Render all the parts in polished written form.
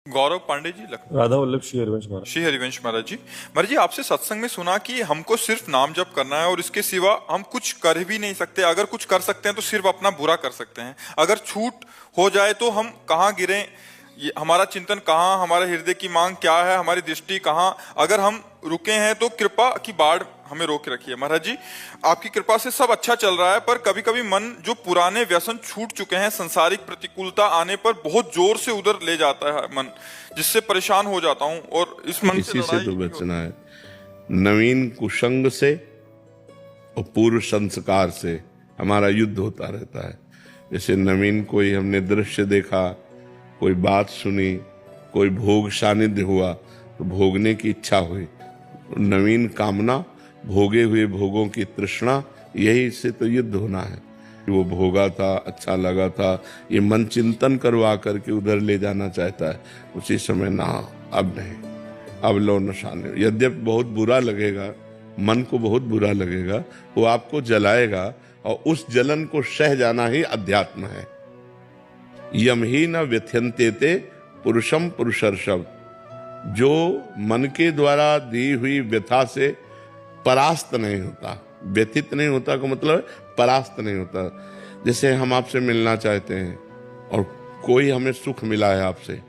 गौरव पांडे जी, लखनऊ। राधा वल्लभ श्री हरिवंश महाराज। श्री हरिवंश महाराज जी, महाराज जी आपसे सत्संग में सुना कि हमको सिर्फ नाम जप करना है और इसके सिवा हम कुछ कर भी नहीं सकते। अगर कुछ कर सकते हैं तो सिर्फ अपना बुरा कर सकते हैं। अगर छूट हो जाए तो हम कहाँ गिरे, ये हमारा चिंतन कहाँ, हमारे हृदय की मांग क्या है, हमारी दृष्टि कहाँ। अगर हम रुके हैं तो कृपा की बाढ़ हमें रोक रखिए। महाराज जी आपकी कृपा से सब अच्छा चल रहा है, पर कभी कभी मन जो पुराने व्यसन छूट चुके हैं, संसारिक प्रतिकूलता आने पर बहुत जोर से उधर ले जाता है मन, जिससे परेशान हो जाता हूँ। और इस मन इसी से तो बचना है। नवीन कुसंग से और पूर्व संस्कार से हमारा युद्ध होता रहता है। जैसे नवीन कोई हमने दृश्य देखा, कोई बात सुनी, कोई भोग सानिध्य हुआ तो भोगने की इच्छा हुई। नवीन कामना, भोगे हुए भोगों की तृष्णा, यही से तो युद्ध होना है। वो भोगा था, अच्छा लगा था, ये मन चिंतन करवा करके उधर ले जाना चाहता है। उसी समय ना, अब नहीं, अब लो नशा नहीं। यद्यपि बहुत बुरा लगेगा, मन को बहुत बुरा लगेगा, वो आपको जलाएगा और उस जलन को सह जाना ही अध्यात्म है। यम ही न व्यथ्यन्ते ते पुरुषम पुरुषर्षभ। जो मन के द्वारा दी हुई व्यथा से परास्त नहीं होता, व्यथित नहीं होता का मतलब परास्त नहीं होता। जैसे हम आपसे मिलना चाहते हैं और कोई हमें सुख मिला है आपसे,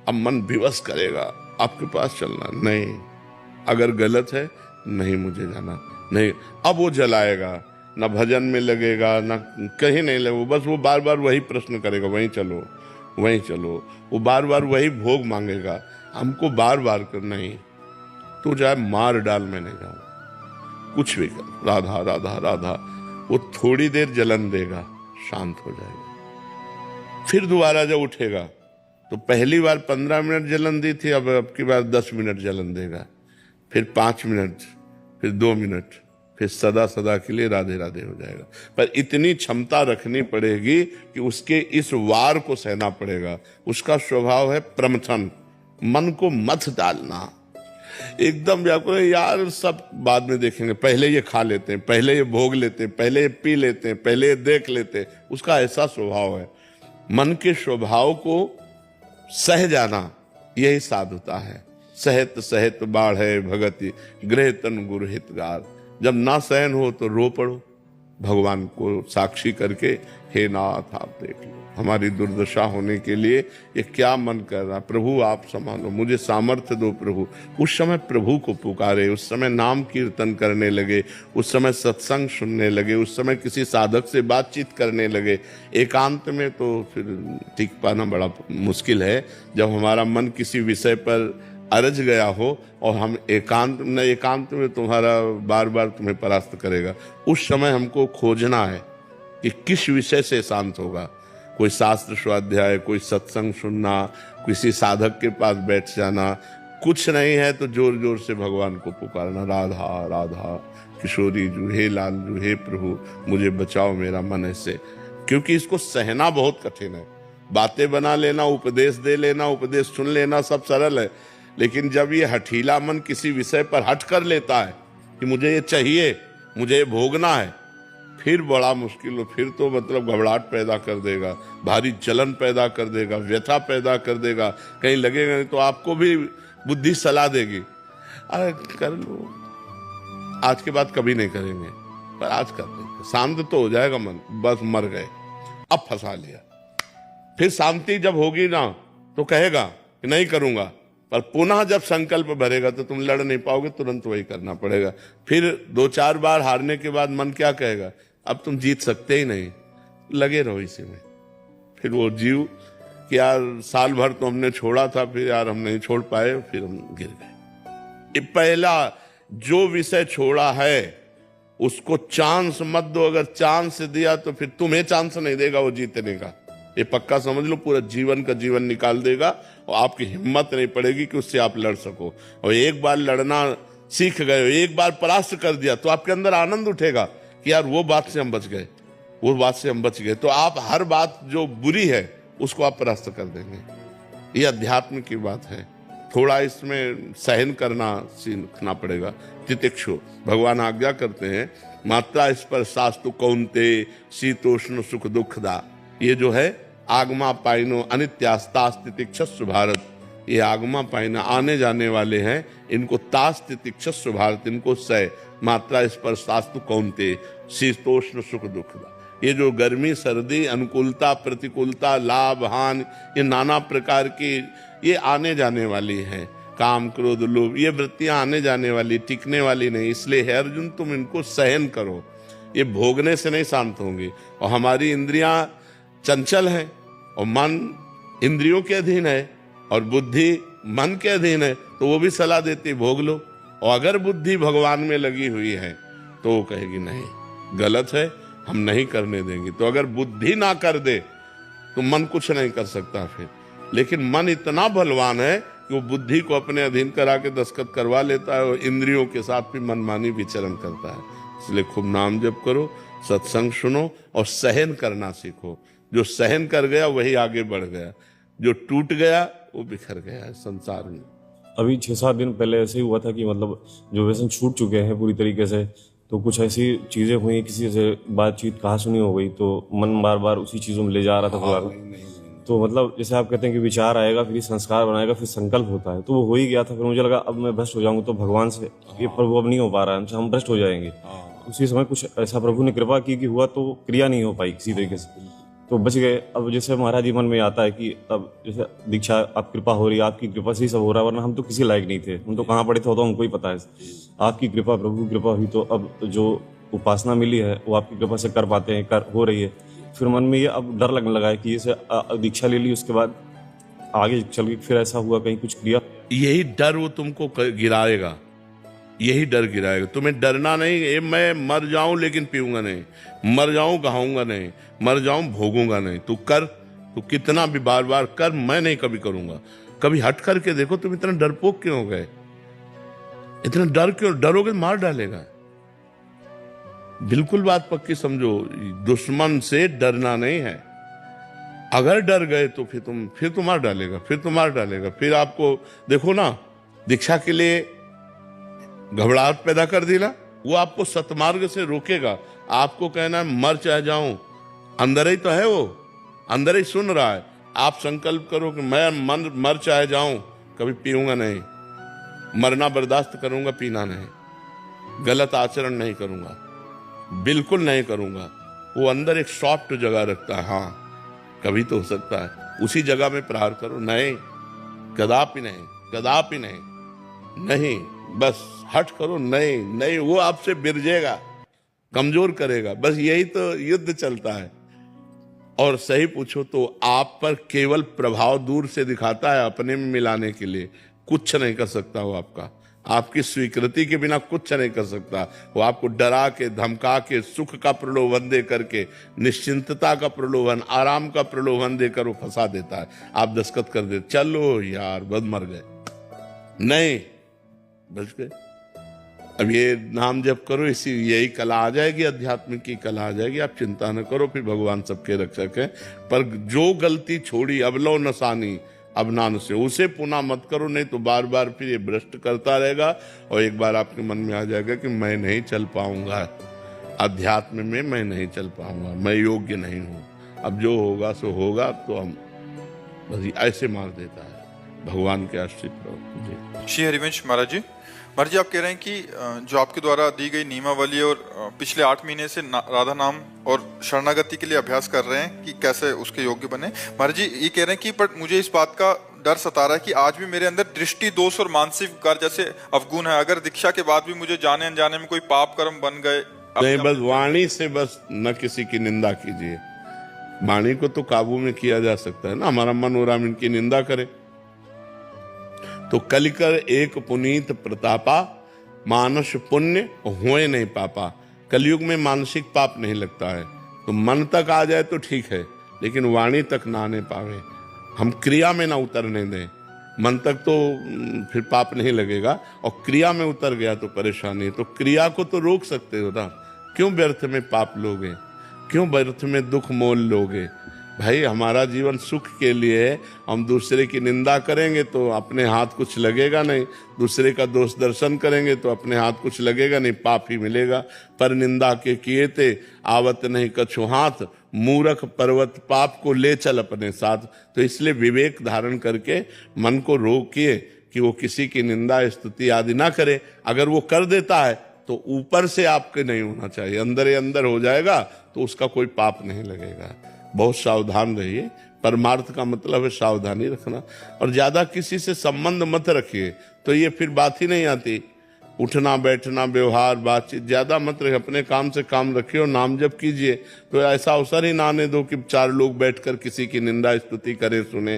अब मन विवश करेगा आपके पास चलना, नहीं, अगर गलत है नहीं, मुझे जाना नहीं। अब वो जलाएगा, ना भजन में लगेगा, ना कहीं नहीं लगेगा, बस वो बार बार वही प्रश्न करेगा, वहीं चलो वहीं चलो। वो बार बार वही भोग मांगेगा, हमको बार बार कर, नहीं तू जाए मार डाल, मैं नहीं जाऊं, कुछ भी कर, राधा राधा राधा। वो थोड़ी देर जलन देगा, शांत हो जाएगा। फिर दोबारा जब उठेगा तो पहली बार 15 मिनट जलन दी थी, अब की बार 10 मिनट जलन देगा, फिर 5 मिनट, फिर 2 मिनट, फिर सदा सदा के लिए राधे राधे हो जाएगा। पर इतनी क्षमता रखनी पड़ेगी कि उसके इस वार को सहना पड़ेगा। उसका स्वभाव है प्रमथन, मन को मथ डालना, एकदम व्याकुल, यार सब बाद में देखेंगे, पहले ये खा लेते हैं, पहले ये भोग लेते हैं, पहले ये पी लेते हैं, पहले ये देख लेते हैं। उसका ऐसा स्वभाव है। मन के स्वभाव को सह जाना यही साधुता है। सहत सहत बाढ़ भगति गृह तन गुरु हितगार। जब ना सहन हो तो रो पड़ो, भगवान को साक्षी करके, हे नाथ आप देख लो हमारी दुर्दशा होने के लिए ये क्या मन कर रहा, प्रभु आप संभालो, मुझे सामर्थ्य दो प्रभु। उस समय प्रभु को पुकारे, उस समय नाम कीर्तन करने लगे, उस समय सत्संग सुनने लगे, उस समय किसी साधक से बातचीत करने लगे। एकांत में तो फिर टिक पाना बड़ा मुश्किल है। जब हमारा मन किसी विषय पर अरज गया हो और हम एकांत में तुम्हारा बार बार तुम्हें परास्त करेगा, उस समय हमको खोजना है कि किस विषय से शांत होगा। कोई शास्त्र स्वाध्याय, कोई सत्संग सुनना, किसी साधक के पास बैठ जाना। कुछ नहीं है तो जोर जोर से भगवान को पुकारना, राधा राधा किशोरी जू, हे लाल जू, हे प्रभु मुझे बचाओ, मेरा मन ऐसे। क्योंकि इसको सहना बहुत कठिन है। बातें बना लेना, उपदेश दे लेना, उपदेश सुन लेना सब सरल है, लेकिन जब ये हठीला मन किसी विषय पर हट कर लेता है कि मुझे ये चाहिए, मुझे ये भोगना है, फिर बड़ा मुश्किल हो। फिर तो मतलब घबराहट पैदा कर देगा, भारी जलन पैदा कर देगा, व्यथा पैदा कर देगा। कहीं लगेगा नहीं तो आपको भी बुद्धि सलाह देगी, अरे कर लो, आज के बाद कभी नहीं करेंगे, पर आज कर देंगे, शांत तो हो जाएगा मन। बस मर गए, अब फंसा लिया। फिर शांति जब होगी ना तो कहेगा कि नहीं करूंगा, पर पुनः जब संकल्प भरेगा तो तुम लड़ नहीं पाओगे, तुरंत वही करना पड़ेगा। फिर 2-4 बार हारने के बाद मन क्या कहेगा, अब तुम जीत सकते ही नहीं, लगे रहो इसी में। फिर वो जीव कि यार साल भर तो हमने छोड़ा था, फिर यार हम नहीं छोड़ पाए, फिर हम गिर गए। ये पहला जो विषय छोड़ा है उसको चांस मत दो। अगर चांस दिया तो फिर तुम्हें चांस नहीं देगा वो जीतने का, ये पक्का समझ लो। पूरा जीवन का जीवन निकाल देगा और आपकी हिम्मत नहीं पड़ेगी कि उससे आप लड़ सको। और एक बार लड़ना सीख गए, एक बार परास्त कर दिया तो आपके अंदर आनंद उठेगा कि यार वो बात से हम बच गए, वो बात से हम बच गए। तो आप हर बात जो बुरी है उसको आप परास्त कर देंगे। ये अध्यात्म की बात है। थोड़ा इसमें सहन करना सीखना पड़ेगा। तितिक्षु भगवान आज्ञा करते हैं, मात्रा स्पर्शास्तु कौन्ते शीतोष्ण सुख दुखदा। ये जो है आगमा पाइनो अनित्यास्ता तितिक्षस्व भारत, ये आगमा पाइना आने जाने वाले हैं, इनको तास तितिक्षस्व भारत, इनको सह मात्रा स्पर्शास्तु कौनते, शीतोष्ण सुख दुखदा। ये जो गर्मी सर्दी अनुकूलता प्रतिकूलता लाभ हानि ये नाना प्रकार की ये आने जाने वाली हैं। काम क्रोध लोभ ये वृत्तियां आने जाने वाली टिकने वाली नहीं, इसलिए हे अर्जुन तुम इनको सहन करो, ये भोगने से नहीं शांत होंगी। और हमारी इंद्रियां चंचल हैं और मन इंद्रियों के अधीन है और बुद्धि मन के अधीन है, तो वो भी सलाह देती भोग लो। और अगर बुद्धि भगवान में लगी हुई है तो वो कहेगी नहीं गलत है, हम नहीं करने देंगे। तो अगर बुद्धि ना कर दे तो मन कुछ नहीं कर सकता फिर, लेकिन मन इतना बलवान है कि वो बुद्धि को अपने अधीन करा के दस्तखत करवा लेता है और इंद्रियों के साथ भी मनमानी विचरण करता है। इसलिए खूब नाम जप करो, सत्संग सुनो और सहन करना सीखो। जो सहन कर गया वही आगे बढ़ गया, जो टूट गया वो बिखर गया है संसार में। अभी 6-7 दिन पहले ऐसे ही हुआ था कि मतलब जो व्यसन छूट चुके हैं पूरी तरीके से, तो कुछ ऐसी चीजें हुई, किसी से बातचीत कहा सुनी हो गई, तो मन बार बार उसी चीजों में ले जा रहा था पूरा। तो मतलब जैसे आप कहते हैं कि विचार आएगा फिर संस्कार बनाएगा फिर संकल्प होता है, तो वो हो ही गया था। फिर मुझे लगा अब मैं भ्रष्ट हो जाऊंगा तो भगवान से ये प्रभु अब नहीं हो पा रहा है हमसे, हम भ्रष्ट हो जाएंगे। उसी समय कुछ ऐसा प्रभु ने कृपा की कि हुआ, तो क्रिया नहीं हो पाई किसी तरीके से, तो बच गए। अब जैसे महाराज जी मन में आता है कि अब जैसे दीक्षा आप कृपा हो रही है, आपकी कृपा से ही सब हो रहा है, वरना हम तो किसी लायक नहीं थे, हम तो कहाँ पड़े थे तो हमको ही पता है। आपकी कृपा प्रभु कृपा हुई तो अब जो उपासना मिली है वो आपकी कृपा से कर पाते हैं, कर हो रही है। फिर मन में ये अब डर लगने लगा है कि जैसे दीक्षा ले ली उसके बाद आगे चल के फिर ऐसा हुआ कहीं कुछ क्रिया, यही डर वो तुमको गिराएगा, यही डर गिराएगा। तुम्हें डरना नहीं, ये मैं मर जाऊं लेकिन पीऊंगा नहीं, मर जाऊं खाऊंगा नहीं, मर जाऊं भोगूंगा नहीं। तू कर, तू कितना भी बार बार कर, मैं नहीं कभी करूंगा। कभी हट करके देखो तुम इतना डरपोक क्यों हो गए, इतना डर क्यों, डरोगे मार डालेगा। बिल्कुल बात पक्की समझो, दुश्मन से डरना नहीं है। अगर डर गए तो फिर तो मार डालेगा, फिर आपको देखो ना, दीक्षा के लिए घबराहट पैदा कर दी ना, वो आपको सतमार्ग से रोकेगा। आपको कहना है मर चाहे जाऊं, अंदर ही तो है वो, अंदर ही सुन रहा है। आप संकल्प करो कि मैं मर चाहे जाऊं, कभी पीऊंगा नहीं, मरना बर्दाश्त करूंगा, पीना नहीं, गलत आचरण नहीं करूंगा, बिल्कुल नहीं करूंगा। वो अंदर एक सॉफ्ट जगह रखता है, हाँ कभी तो हो सकता है, उसी जगह में प्रहार करो। नहीं, कदापि नहीं, कदापि नहीं, नहीं, बस हट करो। नहीं, वो आपसे बिरजेगा, कमजोर करेगा। बस यही तो युद्ध चलता है। और सही पूछो तो आप पर केवल प्रभाव दूर से दिखाता है अपने में मिलाने के लिए, कुछ नहीं कर सकता वो आपका, आपकी स्वीकृति के बिना कुछ नहीं कर सकता। वो आपको डरा के धमका के सुख का प्रलोभन दे करके, निश्चिंतता का प्रलोभन, आराम का प्रलोभन देकर वो फंसा देता है। आप दस्तखत कर दे, चलो यार बस मर गए, नहीं बच गए। अब ये नाम जप करो, इसी यही कला आ जाएगी, अध्यात्म की कला आ जाएगी। आप चिंता न करो, फिर भगवान सबके रक्षक है। पर जो गलती छोड़ी अब लो नसानी अब नान से, उसे पुनः मत करो, नहीं तो बार बार फिर ये भ्रष्ट करता रहेगा। और एक बार आपके मन में आ जाएगा कि मैं नहीं चल पाऊंगा अध्यात्म में, मैं नहीं चल पाऊंगा, मैं योग्य नहीं हूं, अब जो होगा सो होगा। तो हम बस ऐसे मार देता है। भगवान के आश्रित रहो जी। श्री हरिवंश महाराज जी, आप कह रहे हैं कि जो आपके द्वारा दी गई नियमावली और पिछले 8 महीने से राधा नाम और शरणागति के लिए अभ्यास कर रहे हैं कि कैसे उसके योग्य बने। महाराज जी ये कह रहे हैं कि पर मुझे इस बात का डर सता रहा है कि आज भी मेरे अंदर दृष्टि दोष और मानसिक विकार जैसे अवगुण है। अगर दीक्षा के बाद भी मुझे जाने अनजाने में कोई पाप कर्म बन गए, नहीं, बस वाणी से बस न किसी की निंदा कीजिए। वाणी को तो काबू में किया जा सकता है ना, हमारा मन हो रहा है इनकी निंदा करे। तो कलिकर एक पुनीत प्रतापा, मानस पुण्य होए नहीं पापा। कलयुग में मानसिक पाप नहीं लगता है, तो मन तक आ जाए तो ठीक है, लेकिन वाणी तक ना आने पावे, हम क्रिया में ना उतरने दें। मन तक तो फिर पाप नहीं लगेगा, और क्रिया में उतर गया तो परेशानी। तो क्रिया को तो रोक सकते हो ना, क्यों व्यर्थ में पाप लोगे, क्यों व्यर्थ में दुख मोल लोगे। भाई हमारा जीवन सुख के लिए है, हम दूसरे की निंदा करेंगे तो अपने हाथ कुछ लगेगा नहीं, दूसरे का दोष दर्शन करेंगे तो अपने हाथ कुछ लगेगा नहीं, पाप ही मिलेगा। पर निंदा के किए थे आवत नहीं कछु हाथ, मूर्ख पर्वत पाप को ले चल अपने साथ। तो इसलिए विवेक धारण करके मन को रोकिए कि वो किसी की निंदा स्तुति आदि ना करे। अगर वो कर देता है तो ऊपर से आपके नहीं होना चाहिए, अंदर ही अंदर हो जाएगा तो उसका कोई पाप नहीं लगेगा। बहुत सावधान रहिए। परमार्थ का मतलब है सावधानी रखना, और ज्यादा किसी से संबंध मत रखिए, तो ये फिर बात ही नहीं आती। उठना बैठना व्यवहार बातचीत ज्यादा मत रखिए, अपने काम से काम रखिए और नाम जप कीजिए। तो ऐसा अवसर ही ना आने दो कि 4 लोग बैठकर किसी की निंदा स्तुति करें सुने।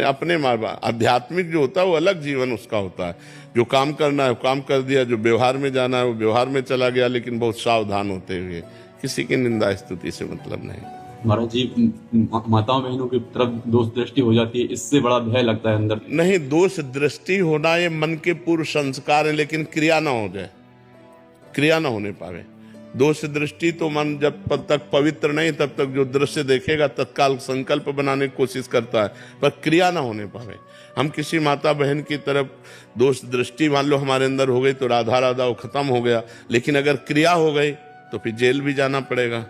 अपने माँ बाप आध्यात्मिक जो होता है वो अलग जीवन उसका होता है। जो काम करना है वो काम कर दिया, जो व्यवहार में जाना है वो व्यवहार में चला गया, लेकिन बहुत सावधान होते हुए। किसी की निंदा स्तुति से मतलब नहीं। महाराज जी, माताओं बहनों की तरफ दोष दृष्टि हो जाती है, इससे बड़ा भय लगता है अंदर। नहीं, दोष दृष्टि होना ये मन के पूर्व संस्कार है, लेकिन क्रिया ना हो जाए, क्रिया ना होने पावे। दोष दृष्टि तो मन जब तक पवित्र नहीं तब तक जो दृश्य देखेगा तत्काल संकल्प बनाने की कोशिश करता है, पर क्रिया ना होने पावे। हम किसी माता बहन की तरफ दोष दृष्टि मान लो हमारे अंदर हो गई तो राधा राधा वो खत्म हो गया, लेकिन अगर क्रिया हो गई तो फिर जेल भी जाना पड़ेगा।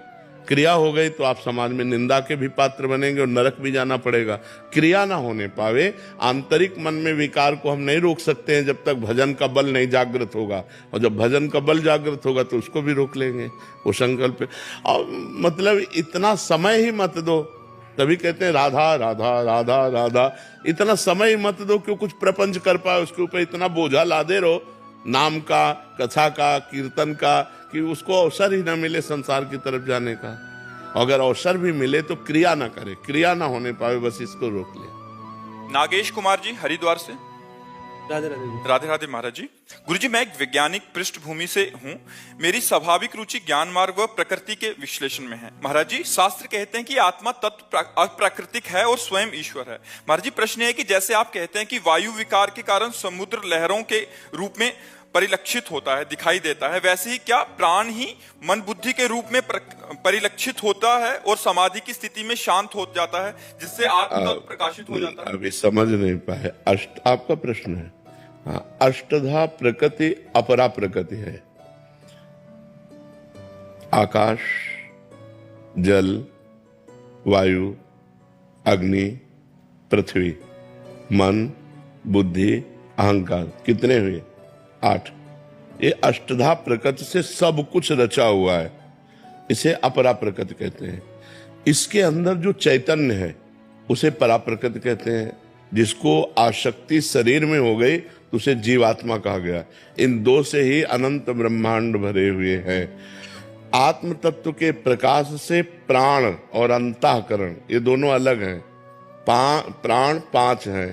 क्रिया हो गई तो आप समाज में निंदा के भी पात्र बनेंगे और नरक भी जाना पड़ेगा। क्रिया ना होने पावे। आंतरिक मन में विकार को हम नहीं रोक सकते हैं जब तक भजन का बल नहीं जागृत होगा, और जब भजन का बल जागृत होगा तो उसको भी रोक लेंगे। वो संकल्प और मतलब इतना समय ही मत दो। तभी कहते हैं राधा राधा राधा राधा, इतना समय ही मत दो कि कुछ प्रपंच कर पाए, उसके ऊपर इतना बोझा लादे रहो नाम का, कथा का, कीर्तन का, कि उसको अवसर ही ना मिले संसार की तरफ जाने का। अगर अवसर भी मिले तो क्रिया ना करे, क्रिया ना होने पाए, बस इसको रोक ले। नागेश कुमार जी हरिद्वार से। राधे राधे। राधे राधे महाराज जी। गुरुजी, मैं एक वैज्ञानिक पृष्ठभूमि से हूँ। मेरी स्वाभाविक रुचि ज्ञान मार्ग व प्रकृति के विश्लेषण में है। महाराज जी, शास्त्र कहते हैं कि आत्मा तत्व अप्राकृतिक है और स्वयं ईश्वर है। महाराज जी, प्रश्न है कि जैसे आप कहते हैं कि वायु विकार के कारण समुद्र लहरों के रूप में परिलक्षित होता है, दिखाई देता है, वैसे ही क्या प्राण ही मन बुद्धि के रूप में परिलक्षित होता है और समाधि की स्थिति में शांत हो जाता है, जिससे आत्मा प्रकाशित हो जाता है? अभी समझ नहीं पाए। आपका प्रश्न है। हाँ, अष्टधा प्रकृति अपरा प्रकृति है। आकाश, जल, वायु, अग्नि, पृथ्वी, मन, बुद्धि, अहंकार, कितने हुए? 8। ये अष्टधा प्रकृति से सब कुछ रचा हुआ है, इसे अपरा प्रकृति कहते हैं। इसके अंदर जो चैतन्य है उसे परा प्रकृति कहते हैं। जिसको आसक्ति शरीर में हो गई तो उसे जीवात्मा कहा गया। इन दो से ही अनंत ब्रह्मांड भरे हुए हैं। आत्म तत्व के प्रकाश से प्राण और अंतःकरण ये दोनों अलग हैं। प्राण 5 हैं,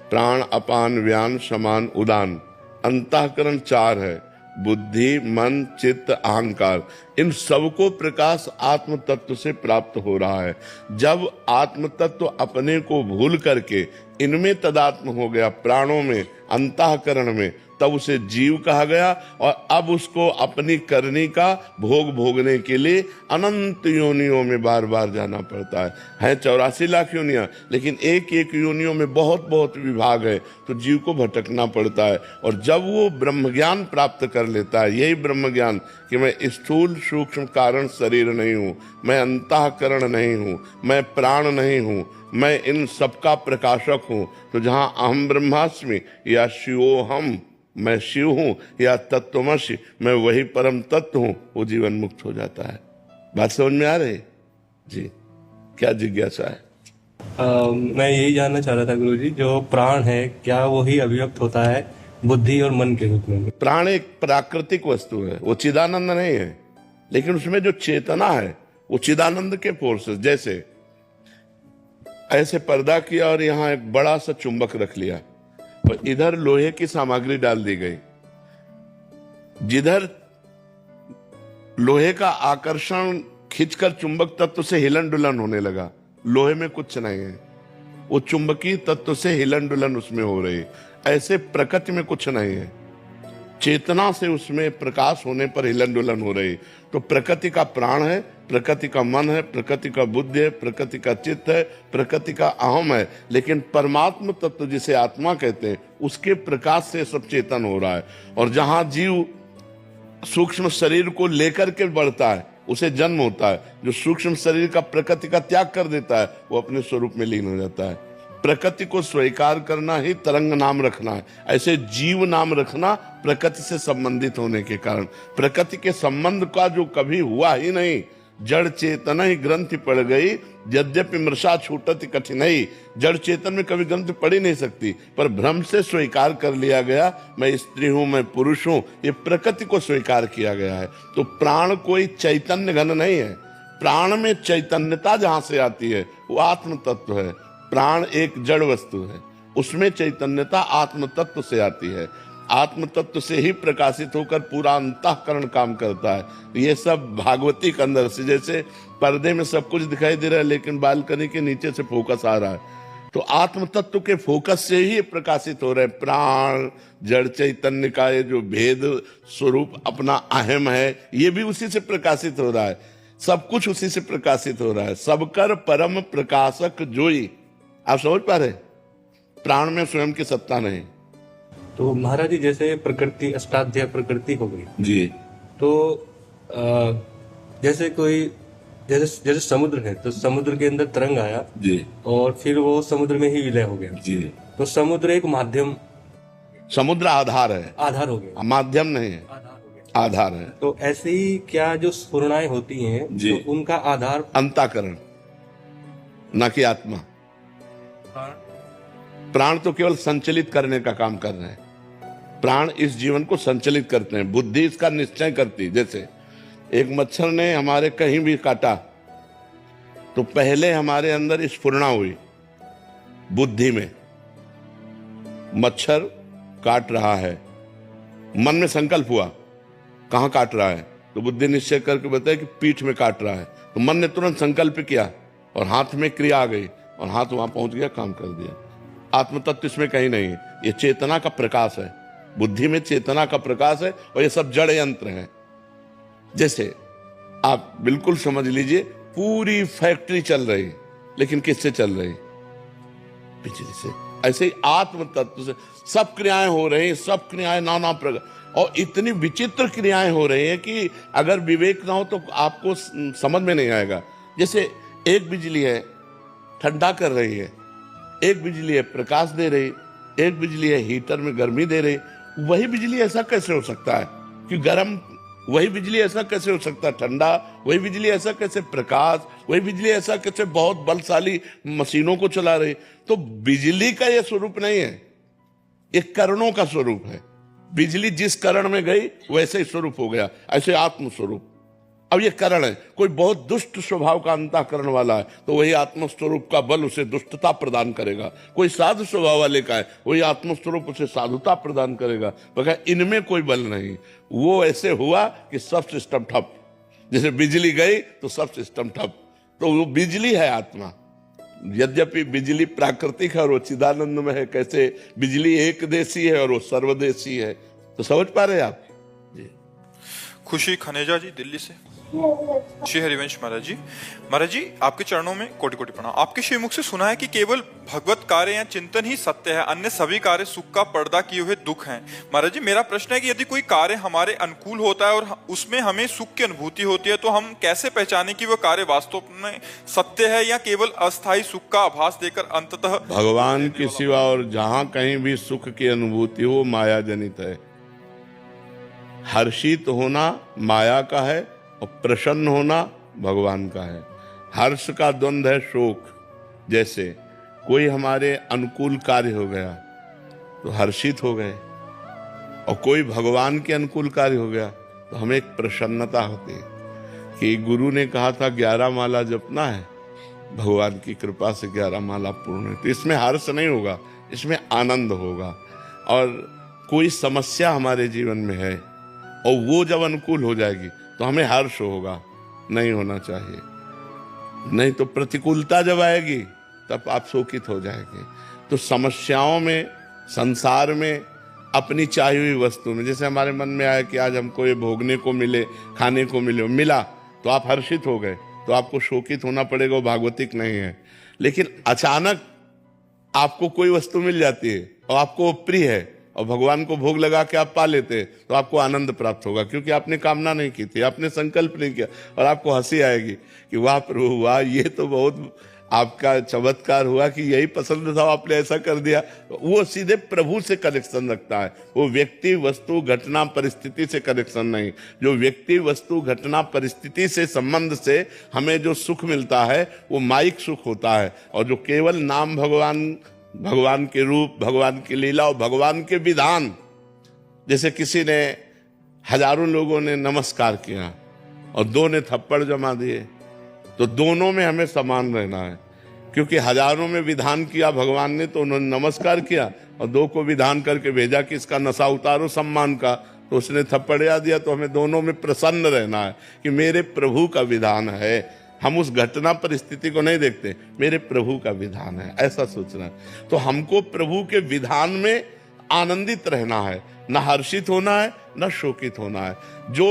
प्राण अपान व्यान समान उदान। अंतःकरण 4 है, बुद्धि मन चित्त अहंकार। इन सबको प्रकाश आत्म तत्व से प्राप्त हो रहा है। जब आत्म तत्व अपने को भूल करके इनमें तदात्म हो गया, प्राणों में अंतःकरण में, तब उसे जीव कहा गया। और अब उसको अपनी करनी का भोग भोगने के लिए अनंत योनियों में बार बार जाना पड़ता है 84 लाख योनियां, लेकिन एक एक योनियों में बहुत बहुत विभाग है, तो जीव को भटकना पड़ता है। और जब वो ब्रह्म ज्ञान प्राप्त कर लेता है, यही ब्रह्म ज्ञान कि मैं स्थूल सूक्ष्म कारण शरीर नहीं हूँ, मैं अंतःकरण नहीं हूँ, मैं प्राण नहीं हूँ, मैं इन सबका प्रकाशक हूँ। तो जहाँ अहम ब्रह्मास्मि या शिवोहम, मैं शिव हूं, या तत्वमसि, मैं वही परम तत्व हूं, वो जीवन मुक्त हो जाता है। बात समझ में आ रही जी? क्या जिज्ञासा है? मैं यही जानना चाह रहा था गुरुजी, जो प्राण है क्या वही अभिव्यक्त होता है बुद्धि और मन के रूप में? प्राण एक प्राकृतिक वस्तु है, वो चिदानंद नहीं है, लेकिन उसमें जो चेतना है वो चिदानंद के फोर्सेस। जैसे ऐसे पर्दा किया और यहाँ एक बड़ा सा चुंबक रख लिया और इधर लोहे की सामग्री डाल दी गई। जिधर लोहे का आकर्षण खींचकर चुंबक तत्व से हिलन डुलन होने लगा, लोहे में कुछ नहीं है, वो चुंबकीय तत्व से हिलन डुलन उसमें हो रही। ऐसे प्रकृति में कुछ नहीं है, चेतना से उसमें प्रकाश होने पर हिलन डुलन हो रही। तो प्रकृति का प्राण है, प्रकृति का मन है, प्रकृति का बुद्धि है, प्रकृति का चित्त है, प्रकृति का अहम है। लेकिन परमात्म तत्व जिसे आत्मा कहते हैं, उसके प्रकाश से सब चेतन हो रहा है। और जहां जीव सूक्ष्म शरीर को लेकर के बढ़ता है, उसे जन्म होता है। जो सूक्ष्म शरीर का प्रकृति का त्याग कर देता है वो अपने स्वरूप में लीन हो जाता है। प्रकृति को स्वीकार करना ही तरंग नाम रखना है। ऐसे जीव नाम रखना प्रकृति से संबंधित होने के कारण। प्रकृति के संबंध का जो कभी हुआ ही नहीं, जड़ चेतन ही ग्रंथि पड़ गई, यद्यपि मृषा छूटति कठिनाई। जड़ चेतन में कभी ग्रंथि पड़ ही नहीं सकती, पर भ्रम से स्वीकार कर लिया गया, मैं स्त्री हूं, मैं पुरुष हूं, ये प्रकृति को स्वीकार किया गया है। तो प्राण कोई चैतन्य घन नहीं है। प्राण में चैतन्यता जहां से आती है वो आत्म तत्व है। प्राण एक जड़ वस्तु है, उसमें चैतन्यता आत्म तत्व से आती है। आत्म तत्व से ही प्रकाशित होकर पूरा अंतःकरण काम करता है। ये सब भागवती के अंदर से, जैसे पर्दे में सब कुछ दिखाई दे रहा है लेकिन बालकनी के नीचे से फोकस आ रहा है, तो आत्म तत्व के फोकस से ही प्रकाशित हो रहे हैं। प्राण जड़ चैतन्य का ये जो भेद स्वरूप अपना अहम है, ये भी उसी से प्रकाशित हो रहा है। सब कुछ उसी से प्रकाशित हो रहा है। सबकर परम प्रकाशक जोई। आप समझ पा रहे? प्राण में स्वयं की सत्ता नहीं। तो महाराज जी, जैसे प्रकृति अष्टाध्याय प्रकृति हो गई जी। तो जैसे कोई जैसे समुद्र है, तो समुद्र के अंदर तरंग आया जी। और फिर वो समुद्र में ही विलय हो गया जी। तो समुद्र एक माध्यम, समुद्र आधार है, आधार हो गया, माध्यम नहीं है, आधार हो गया। आधार है। तो ऐसे ही क्या जो स्फुरणाएं होती हैं जी। तो उनका आधार अंतःकरण, न कि आत्मा। प्राण तो केवल संचलित करने का काम कर रहे हैं। प्राण इस जीवन को संचलित करते हैं, बुद्धि इसका निश्चय करती है। जैसे एक मच्छर ने हमारे कहीं भी काटा तो पहले हमारे अंदर स्फुरणा हुई बुद्धि में, मच्छर काट रहा है। मन में संकल्प हुआ कहां काट रहा है, तो बुद्धि निश्चय करके बताया कि पीठ में काट रहा है। तो मन ने तुरंत संकल्प किया और हाथ में क्रिया आ गई और हाथ वहां पहुंच गया, काम कर दिया। आत्म तत्व इसमें कहीं नहीं है। ये चेतना का प्रकाश है, बुद्धि में चेतना का प्रकाश है और ये सब जड़ यंत्र हैं। जैसे आप बिल्कुल समझ लीजिए, पूरी फैक्ट्री चल रही, लेकिन किससे चल रही? बिजली से। ऐसे ही आत्म तत्व से सब क्रियाएं हो रही, सब क्रियाएं नाना प्रकार, और इतनी विचित्र क्रियाएं हो रही हैं कि अगर विवेक ना हो तो आपको समझ में नहीं आएगा। जैसे एक बिजली है ठंडा कर रही है, एक बिजली है प्रकाश दे रही, एक बिजली है हीटर में गर्मी दे रही। वही बिजली ऐसा कैसे हो सकता है कि गर्म? वही बिजली ऐसा कैसे हो सकता है ठंडा? वही बिजली ऐसा कैसे प्रकाश? वही बिजली ऐसा कैसे बहुत बलशाली मशीनों को चला रही? तो बिजली का यह स्वरूप नहीं है, ये करणों का स्वरूप है। बिजली जिस करण में गई वैसे ही स्वरूप हो गया। ऐसे आत्म स्वरूप। अब ये करण है, कोई बहुत दुष्ट स्वभाव का अंतःकरण वाला है तो वही आत्मस्वरूप का बल उसे दुष्टता प्रदान करेगा। कोई साधु स्वभाव वाले का है, वही आत्मस्वरूप उसे साधुता प्रदान करेगा। मगर इनमें कोई बल नहीं। वो ऐसे हुआ कि सब सिस्टम ठप। जैसे बिजली गई तो सब सिस्टम ठप। तो वो बिजली है आत्मा। यद्यपि बिजली प्राकृतिक है और वो चिदानंद में है, कैसे बिजली एक देशी है और वो सर्वदेशी है। तो समझ पा रहे आप? खुशी खनेजा जी दिल्ली से। श्री हरिवंश महाराज जी, आपके चरणों में कोटि कोटि प्रणाम। आपके श्रीमुख से सुना है कि केवल भगवत कार्य या चिंतन ही सत्य है, अन्य सभी कार्य सुख का पर्दा किए हुए दुख हैं। महाराज जी, मेरा प्रश्न है कि यदि कोई कार्य हमारे अनुकूल होता है और उसमें हमें सुख की अनुभूति होती है, तो हम कैसे पहचाने कि वह कार्य वास्तव में सत्य है या केवल अस्थायी सुख का आभास देकर अंततः भगवान के सिवा और जहां कहीं भी सुख की अनुभूति हो माया जनित है। हर्षित होना माया का है और प्रसन्न होना भगवान का है। हर्ष का द्वंद्व है शोक। जैसे कोई हमारे अनुकूल कार्य हो गया तो हर्षित हो गए, और कोई भगवान के अनुकूल कार्य हो गया तो हमें एक प्रसन्नता होती है कि गुरु ने कहा था 11 माला जपना है, भगवान की कृपा से 11 माला पूर्ण है। तो इसमें हर्ष नहीं होगा, इसमें आनंद होगा। और कोई समस्या हमारे जीवन में है और वो जब अनुकूल हो जाएगी तो हमें हर्ष होगा, नहीं होना चाहिए। नहीं तो प्रतिकूलता जब आएगी तब आप शोकित हो जाएंगे। तो समस्याओं में, संसार में, अपनी चाहिए हुई वस्तु में, जैसे हमारे मन में आया कि आज हमको ये भोगने को मिले, खाने को मिला तो आप हर्षित हो गए, तो आपको शोकित होना पड़ेगा, वो भागवतिक नहीं है। लेकिन अचानक आपको कोई वस्तु मिल जाती है और आपको वो प्रिय है और भगवान को भोग लगा के आप पा लेते तो आपको आनंद प्राप्त होगा, क्योंकि आपने कामना नहीं की थी, आपने संकल्प नहीं किया, और आपको हंसी आएगी कि वाह प्रभु वाह, ये तो बहुत आपका चमत्कार हुआ कि यही पसंद था, आपने ऐसा कर दिया। वो सीधे प्रभु से कनेक्शन रखता है, वो व्यक्ति वस्तु घटना परिस्थिति से कनेक्शन नहीं। जो व्यक्ति वस्तु घटना परिस्थिति से संबंध से हमें जो सुख मिलता है वो माइक सुख होता है, और जो केवल नाम भगवान, भगवान के रूप, भगवान की लीला और भगवान के विधान, जैसे किसी ने, हजारों लोगों ने नमस्कार किया और 2 ने थप्पड़ जमा दिए, तो दोनों में हमें समान रहना है, क्योंकि हजारों में विधान किया भगवान ने तो उन्होंने नमस्कार किया, और 2 को विधान करके भेजा कि इसका नशा उतारो सम्मान का, तो उसने थप्पड़िया दिया। तो हमें दोनों में प्रसन्न रहना है कि मेरे प्रभु का विधान है, हम उस घटना परिस्थिति को नहीं देखते, मेरे प्रभु का विधान है, ऐसा सोचना है। तो हमको प्रभु के विधान में आनंदित रहना है, न हर्षित होना है न शोकित होना है। जो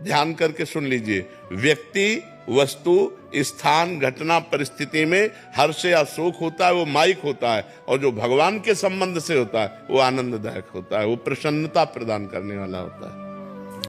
ध्यान करके सुन लीजिए, व्यक्ति वस्तु स्थान घटना परिस्थिति में हर्ष या शोक होता है वो माइक होता है, और जो भगवान के संबंध से होता है वो आनंददायक होता है, वो प्रसन्नता प्रदान करने वाला होता है।